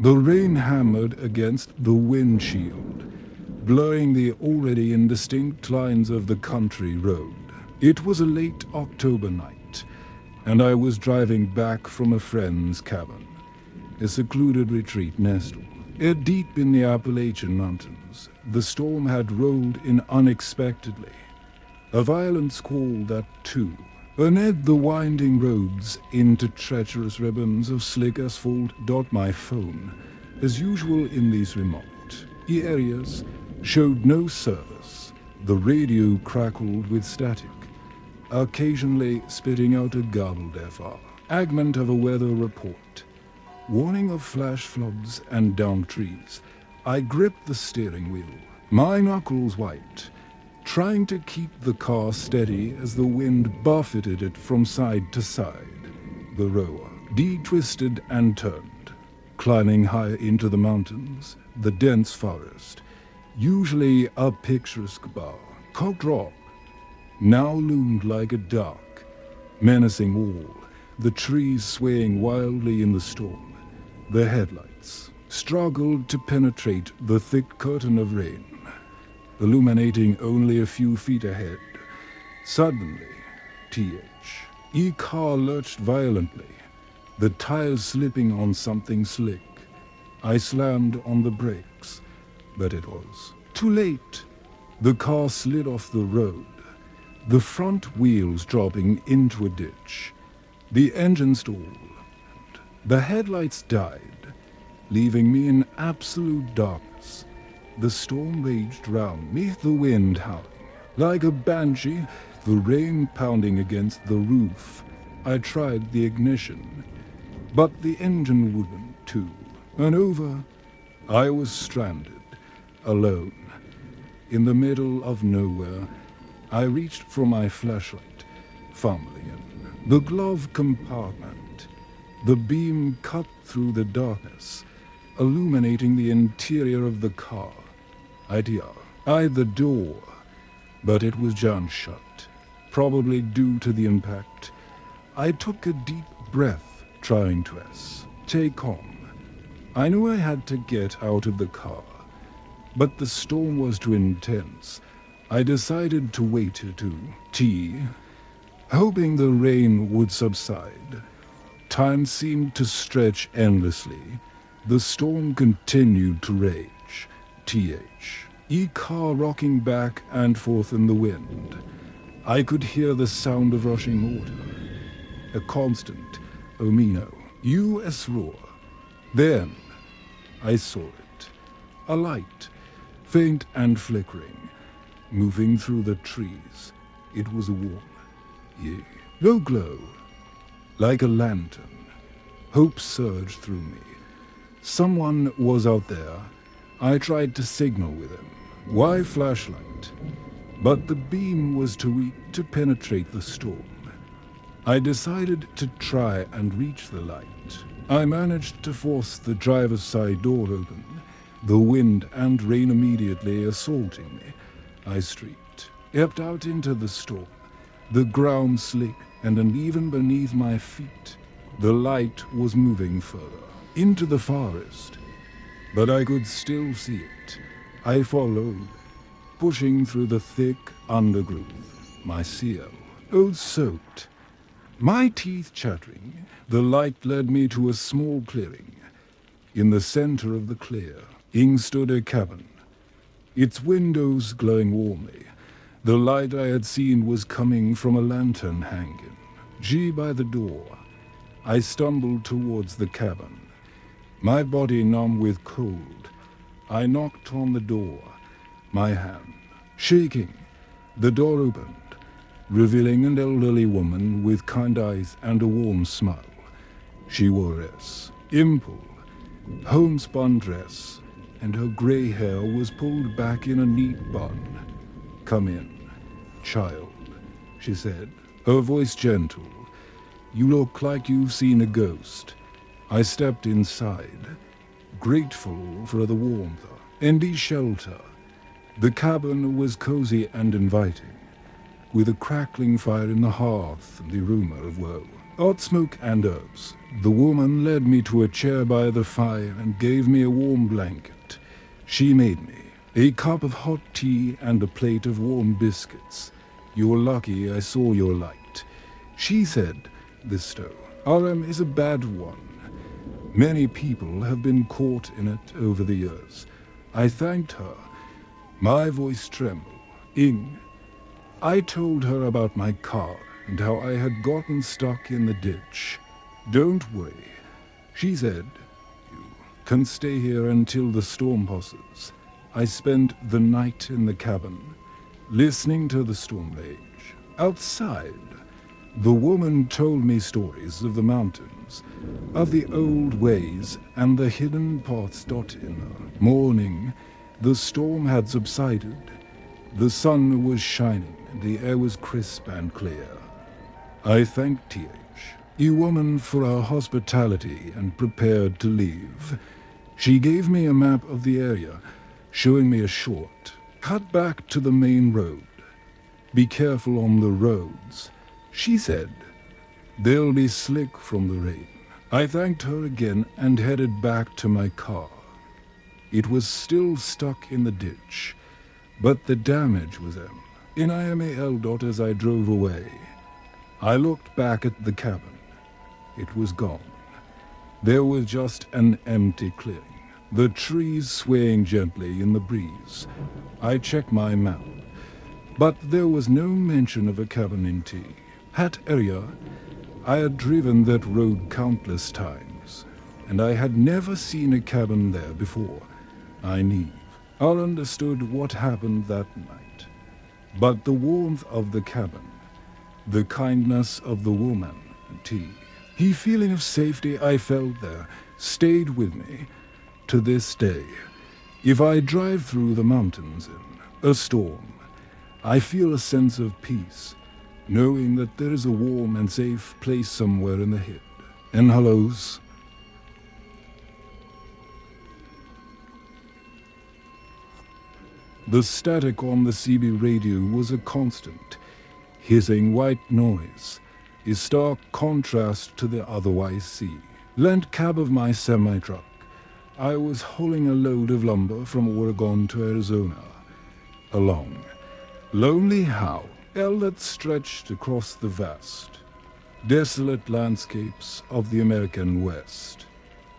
The rain hammered against the windshield, blurring the already indistinct lines of the country road. It was a late October night, and I was driving back from a friend's cabin, a secluded retreat nestled deep in the Appalachian Mountains. The storm had rolled in unexpectedly, a violent squall that, too, burned the winding roads into treacherous ribbons of slick asphalt. My phone, as usual in these remote areas, showed no service. The radio crackled with static, occasionally spitting out a garbled fragment of a weather report, warning of flash floods and downed trees. I gripped the steering wheel, my knuckles white, trying to keep the car steady as the wind buffeted it from side to side. The rower twisted and turned, climbing higher into the mountains. The dense forest, usually a picturesque backdrop, now loomed like a dark, menacing wall, the trees swaying wildly in the storm. The headlights struggled to penetrate the thick curtain of rain, illuminating only a few feet ahead. Suddenly, the car lurched violently, the tires slipping on something slick. I slammed on the brakes, but it was too late. The car slid off the road, the front wheels dropping into a ditch. The engine stalled. The headlights died, leaving me in absolute darkness. The storm raged round me, the wind howling like a banshee, the rain pounding against the roof. I tried the ignition, but the engine wouldn't too. And over, I was stranded, alone, in the middle of nowhere. I reached for my flashlight, fumbling in the glove compartment. The beam cut through the darkness, illuminating the interior of the car. I eyed the door, but it was jammed shut, probably due to the impact. I took a deep breath, trying to stay calm. I knew I had to get out of the car, but the storm was too intense. I decided to wait hoping the rain would subside. Time seemed to stretch endlessly. The storm continued to rage. car rocking back and forth in the wind. I could hear the sound of rushing water. A constant, U.S. roar. Then I saw it. A light, faint and flickering, moving through the trees. It was a warm, low glow, like a lantern. Hope surged through me. Someone was out there. I tried to signal with him. Why flashlight? But the beam was too weak to penetrate the storm. I decided to try and reach the light. I managed to force the driver's side door open, the wind and rain immediately assaulting me. I stepped out into the storm, the ground slick and uneven beneath my feet. The light was moving further, into the forest, but I could still see it. I followed, pushing through the thick undergrowth, my seal, soaked. My teeth chattering, the light led me to a small clearing. In the center of the clearing stood a cabin, its windows glowing warmly. The light I had seen was coming from a lantern hanging by the door. I stumbled towards the cabin, my body numb with cold. I knocked on the door, my hand shaking. The door opened, revealing an elderly woman with kind eyes and a warm smile. She wore a simple, homespun dress, and her gray hair was pulled back in a neat bun. "Come in, child," she said, her voice gentle. "You look like you've seen a ghost." I stepped inside, grateful for the warmth and the shelter. The cabin was cozy and inviting, with a crackling fire in the hearth and the rumor of woe Hot smoke and herbs. The woman led me to a chair by the fire and gave me a warm blanket. She made me a cup of hot tea and a plate of warm biscuits. "You're lucky I saw your light," she said. "This stove, Aram, is a bad one. Many people have been caught in it over the years." I thanked her. My voice trembled. "Ing." I told her about my car and how I had gotten stuck in the ditch. "Don't worry," she said. "You can stay here until the storm passes." I spent the night in the cabin, listening to the storm rage. Outside, the woman told me stories of the mountains, of the old ways and the hidden paths dotted in the morning. The storm had subsided. The sun was shining, and the air was crisp and clear. I thanked the woman for her hospitality and prepared to leave. She gave me a map of the area, showing me a short cut back to the main road. "Be careful on the roads," she said. "They'll be slick from the rain." I thanked her again and headed back to my car. It was still stuck in the ditch, but the damage was minimal as I drove away. I looked back at the cabin. It was gone. There was just an empty clearing, the trees swaying gently in the breeze. I checked my map, but there was no mention of a cabin in that area. I had driven that road countless times, and I had never seen a cabin there before. I knew. I understood what happened that night. But the warmth of the cabin, the kindness of the woman, the feeling of safety I felt there stayed with me to this day. If I drive through the mountains in a storm, I feel a sense of peace, knowing that there is a warm and safe place somewhere in the hill. And hellos. The static on the CB radio was a constant, hissing white noise, a stark contrast to the otherwise silent cab of my semi-truck. I was hauling a load of lumber from Oregon to Arizona, a long, lonely how that stretched across the vast, desolate landscapes of the American West.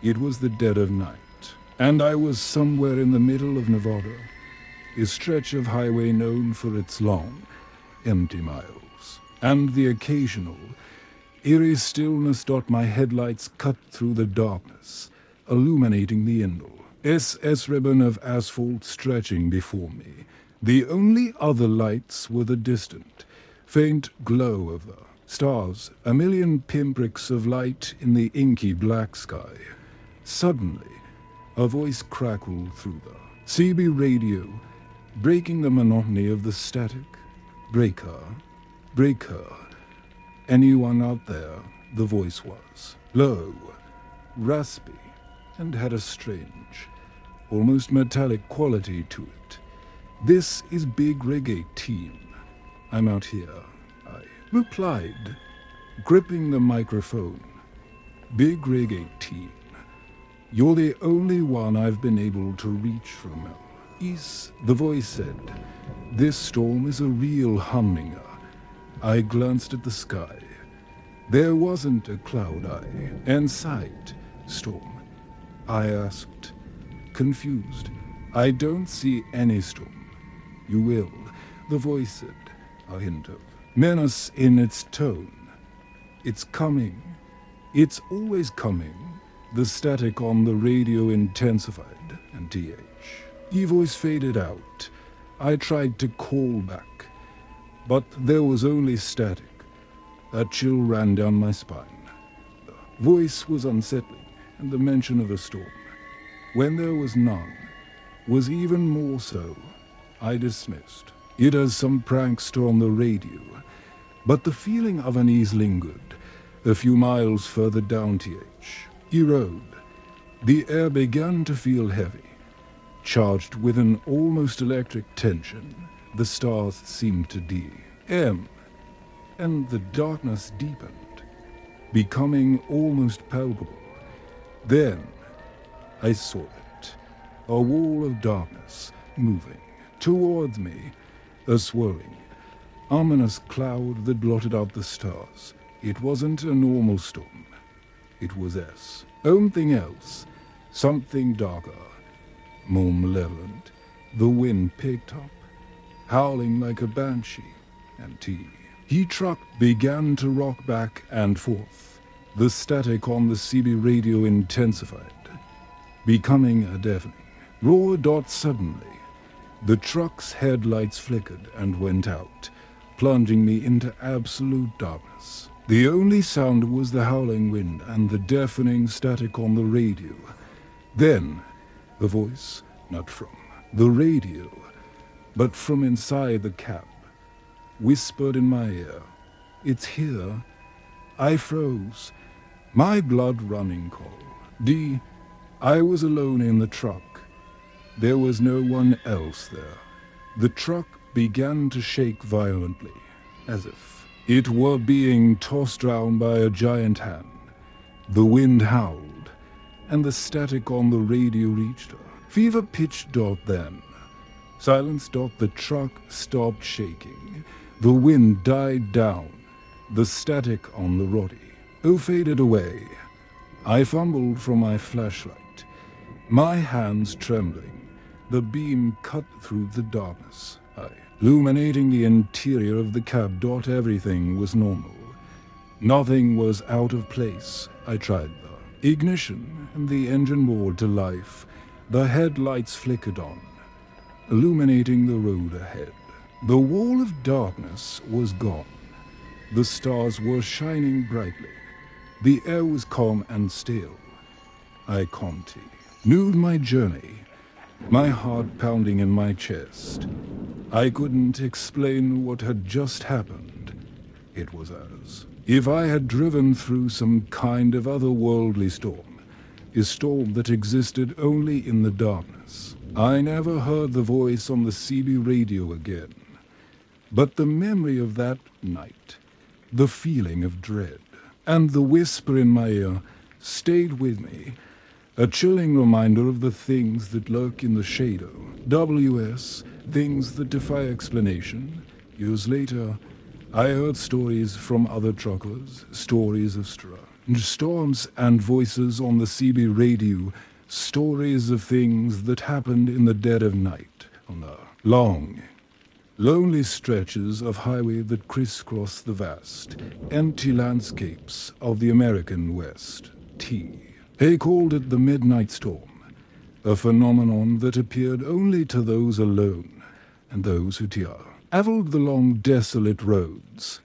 It was the dead of night, and I was somewhere in the middle of Nevada, a stretch of highway known for its long, empty miles, and the occasional, eerie stillness. My headlights cut through the darkness, illuminating the endless ribbon of asphalt stretching before me. The only other lights were the distant, faint glow of the stars, a million pinpricks of light in the inky black sky. Suddenly, a voice crackled through the CB radio, breaking the monotony of the static. "Breaker, breaker." Anyone out there? The voice was low, raspy, and had a strange, almost metallic quality to it. "This is Big Rig 18. I'm out here," I replied, gripping the microphone. "Big Rig 18. You're the only one I've been able to reach from east," the voice said. "This storm is a real humdinger." I glanced at the sky. There wasn't a cloud in sight. "Storm?" I asked, confused. "I don't see any storm." "You will," the voice said, a hint of menace in its tone. "It's coming. It's always coming." The static on the radio intensified, and the voice faded out. I tried to call back, but there was only static. A chill ran down my spine. The voice was unsettling, and the mention of a storm, when there was none, was even more so. I dismissed it as some prankster on the radio, but the feeling of unease lingered. A few miles further down the road, the air began to feel heavy, charged with an almost electric tension. The stars seemed to dim, and the darkness deepened. becoming almost palpable. Then I saw it, a wall of darkness moving towards me, a swirling, ominous cloud that blotted out the stars. It wasn't a normal storm. It was something else, something darker, more malevolent. The wind picked up, howling like a banshee, and he truck began to rock back and forth. The static on the CB radio intensified, becoming a deafening roar. Suddenly, the truck's headlights flickered and went out, plunging me into absolute darkness. The only sound was the howling wind and the deafening static on the radio. Then, a voice, not from the radio, but from inside the cab, whispered in my ear, "It's here." I froze, my blood running cold. I was alone in the truck. There was no one else there. The truck began to shake violently, as if it were being tossed round by a giant hand. The wind howled, and the static on the radio reached her. Fever-pitched. Then silence. The truck stopped shaking. The wind died down. The static on the radio faded away. I fumbled for my flashlight, my hands trembling. The beam cut through the darkness, illuminating the interior of the cab. Everything was normal. Nothing was out of place. I tried the ignition, and the engine roared to life. The headlights flickered on, illuminating the road ahead. The wall of darkness was gone. The stars were shining brightly. The air was calm and still. I continued my journey, my heart pounding in my chest. I couldn't explain what had just happened. It was as if I had driven through some kind of otherworldly storm, a storm that existed only in the darkness. I never heard the voice on the CB radio again, but the memory of that night, the feeling of dread, and the whisper in my ear stayed with me, a chilling reminder of the things that lurk in the shadow. Things that defy explanation. Years later, I heard stories from other truckers, stories of storms and voices on the CB radio, stories of things that happened in the dead of night, on the long, lonely stretches of highway that crisscross the vast, empty landscapes of the American West. They called it the midnight storm, a phenomenon that appeared only to those alone and those who traveled the long, desolate roads.